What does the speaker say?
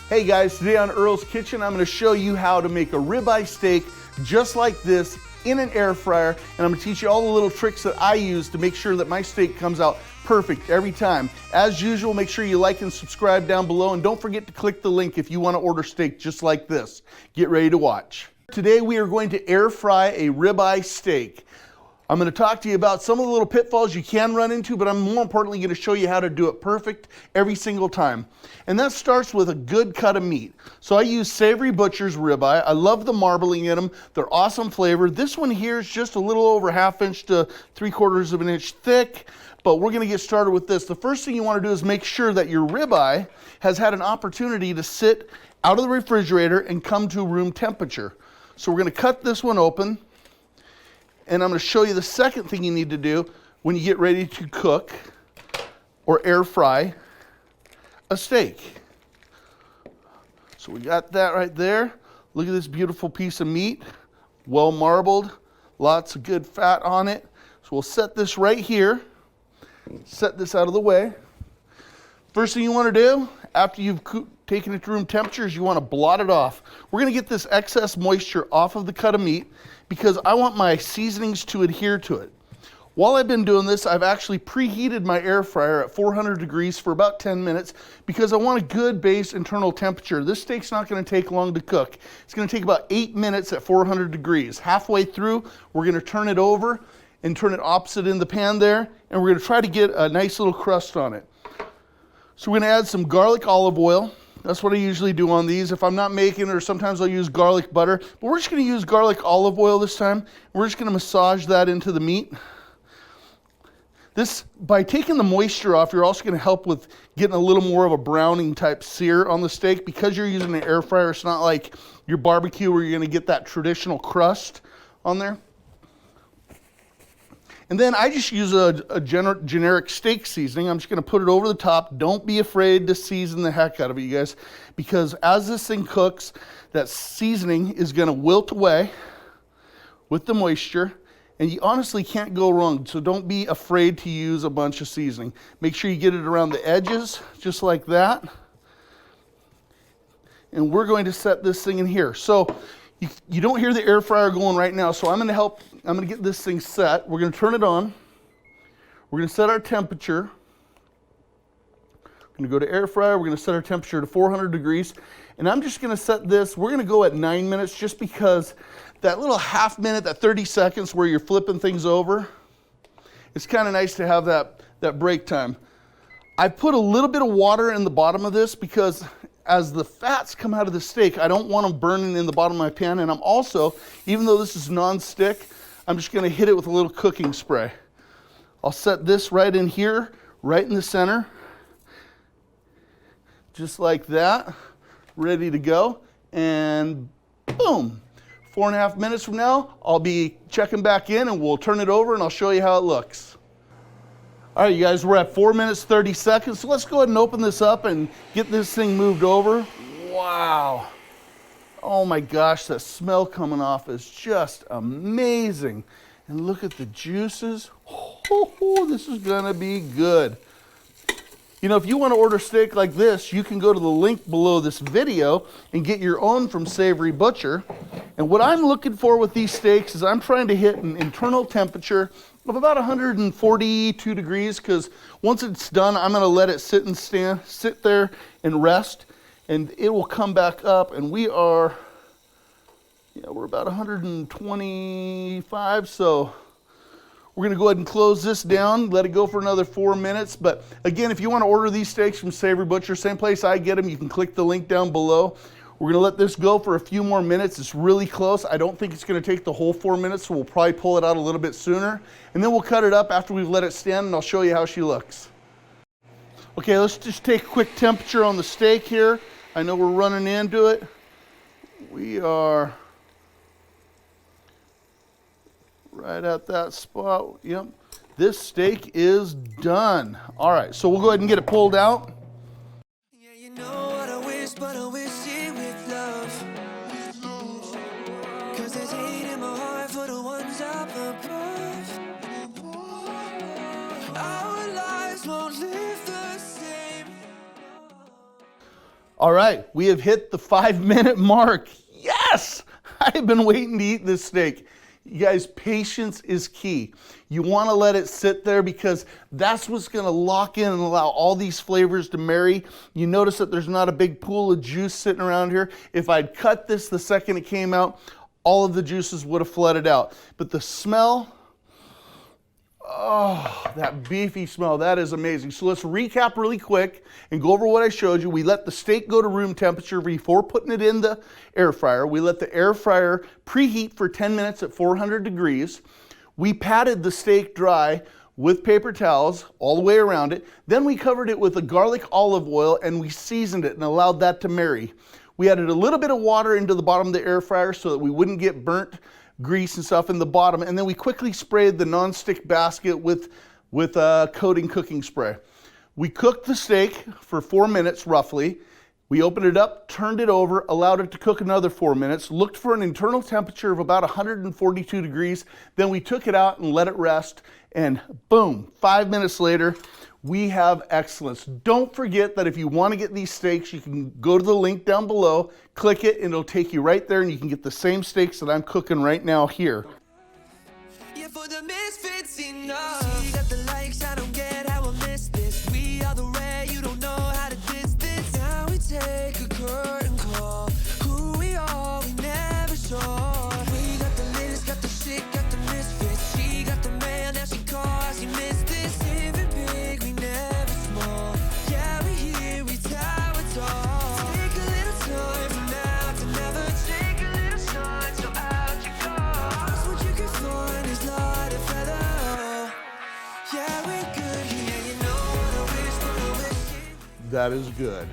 Hey guys, today on Earl's Kitchen, I'm going to show you how to make a ribeye steak just like this in an air fryer, and I'm going to teach you all the little tricks that I use to make sure that my steak comes out perfect every time. As usual, make sure you like and subscribe down below, and don't forget to click the link if you want to order steak just like this. Get ready to watch. Today we are going to air fry a ribeye steak. I'm going to talk to you about some of the little pitfalls you can run into, but I'm more importantly going to show you how to do it perfect every single time. And that starts with a good cut of meat. So I use Savory Butchers ribeye. I love the marbling in them. They're awesome flavor. This one here is just a little over 1/2 inch to 3/4 of an inch thick, but we're going to get started with this. The first thing you want to do is make sure that your ribeye has had an opportunity to sit out of the refrigerator and come to room temperature. So we're going to cut this one open. And I'm going to show you the second thing you need to do when you get ready to cook or air fry a steak. So we got that right there. Look at this beautiful piece of meat, well marbled, lots of good fat on it. So we'll set this right here, set this out of the way. First thing you want to do after you've taken it to room temperature is you want to blot it off. We're going to get this excess moisture off of the cut of meat because I want my seasonings to adhere to it. While I've been doing this, I've actually preheated my air fryer at 400 degrees for about 10 minutes because I want a good base internal temperature. This steak's not going to take long to cook. It's going to take about 8 minutes at 400 degrees. Halfway through, we're going to turn it over and turn it opposite in the pan there, and we're going to try to get a nice little crust on it. So we're going to add some garlic olive oil. That's what I usually do on these. If I'm not making it, or sometimes I'll use garlic butter, but we're just going to use garlic olive oil this time. We're just going to massage that into the meat. This, by taking the moisture off, you're also going to help with getting a little more of a browning type sear on the steak. Because you're using an air fryer, it's not like your barbecue where you're going to get that traditional crust on there. And then I just use a generic steak seasoning. I'm just going to put it over the top. Don't be afraid to season the heck out of it, you guys, because as this thing cooks, that seasoning is going to wilt away with the moisture, and you honestly can't go wrong. So don't be afraid to use a bunch of seasoning. Make sure you get it around the edges, just like that. And we're going to set this thing in here. So you don't hear the air fryer going right now, so I'm going to get this thing set. We're going to turn it on. We're going to set our temperature. We're going to go to air fryer. We're going to set our temperature to 400 degrees. And I'm just going to set this, we're going to go at 9 minutes just because that little half minute, that 30 seconds where you're flipping things over, it's kind of nice to have that break time. I put a little bit of water in the bottom of this because as the fats come out of the steak, I don't want them burning in the bottom of my pan. And I'm also, even though this is non-stick, I'm just going to hit it with a little cooking spray. I'll set this right in here, right in the center. Just like that. Ready to go. And boom. 4.5 minutes from now, I'll be checking back in and we'll turn it over and I'll show you how it looks. All right, you guys, we're at 4 minutes, 30 seconds. So let's go ahead and open this up and get this thing moved over. Wow. Oh my gosh, that smell coming off is just amazing. And look at the juices. Oh, this is gonna be good. You know, if you want to order steak like this, you can go to the link below this video and get your own from Savory Butcher. And what I'm looking for with these steaks is I'm trying to hit an internal temperature of about 142 degrees, because once it's done, I'm going to let it sit there and rest, and it will come back up, and we're about 125, so we're going to go ahead and close this down, let it go for another 4 minutes. But again, if you want to order these steaks from Savory Butcher, same place I get them, you can click the link down below. We're going to let this go for a few more minutes. It's really close. I don't think it's going to take the whole 4 minutes, so we'll probably pull it out a little bit sooner. And then we'll cut it up after we've let it stand, and I'll show you how she looks. Okay, let's just take a quick temperature on the steak here. I know we're running into it. We are right at that spot. Yep. This steak is done. All right, so we'll go ahead and get it pulled out. Yeah, you know what I wish, but I wish it with love. 'Cause there's hate in my heart for the ones up above. Our lives won't live the same. All right, we have hit the 5-minute mark. Yes! I've been waiting to eat this steak. You guys, patience is key. You want to let it sit there because that's what's going to lock in and allow all these flavors to marry. You notice that there's not a big pool of juice sitting around here. If I'd cut this the second it came out, all of the juices would have flooded out. But the smell, oh, that beefy smell, that is amazing. So let's recap really quick and go over what I showed you. We let the steak go to room temperature before putting it in the air fryer. We let the air fryer preheat for 10 minutes at 400 degrees. We patted the steak dry with paper towels all the way around it. Then we covered it with a garlic olive oil and we seasoned it and allowed that to marry. We added a little bit of water into the bottom of the air fryer so that we wouldn't get burnt grease and stuff in the bottom, and then we quickly sprayed the non-stick basket with coating cooking spray. We cooked the steak for 4 minutes roughly. We opened it up, turned it over, allowed it to cook another 4 minutes, looked for an internal temperature of about 142 degrees, then we took it out and let it rest, and boom, 5 minutes later, we have excellence. Don't forget that if you want to get these steaks, you can go to the link down below, click it, and it'll take you right there, and you can get the same steaks that I'm cooking right now here. Yeah, for the misfits enough. You got the likes, I don't get how I miss this. We are the rare, you don't know how to distance. Now we take a curtain call. Who we are, we never sure. We got the latest, got the shit, got the misfits. She got the mail, now she calls, you missed this. Living big, we never small. Yeah, we here, we tower tall. Take a little time from now to never. Take a little shine, so out you go. That's what you can find is light a feather. Yeah, we're good here, you know what I wish, but I wish it. That is good.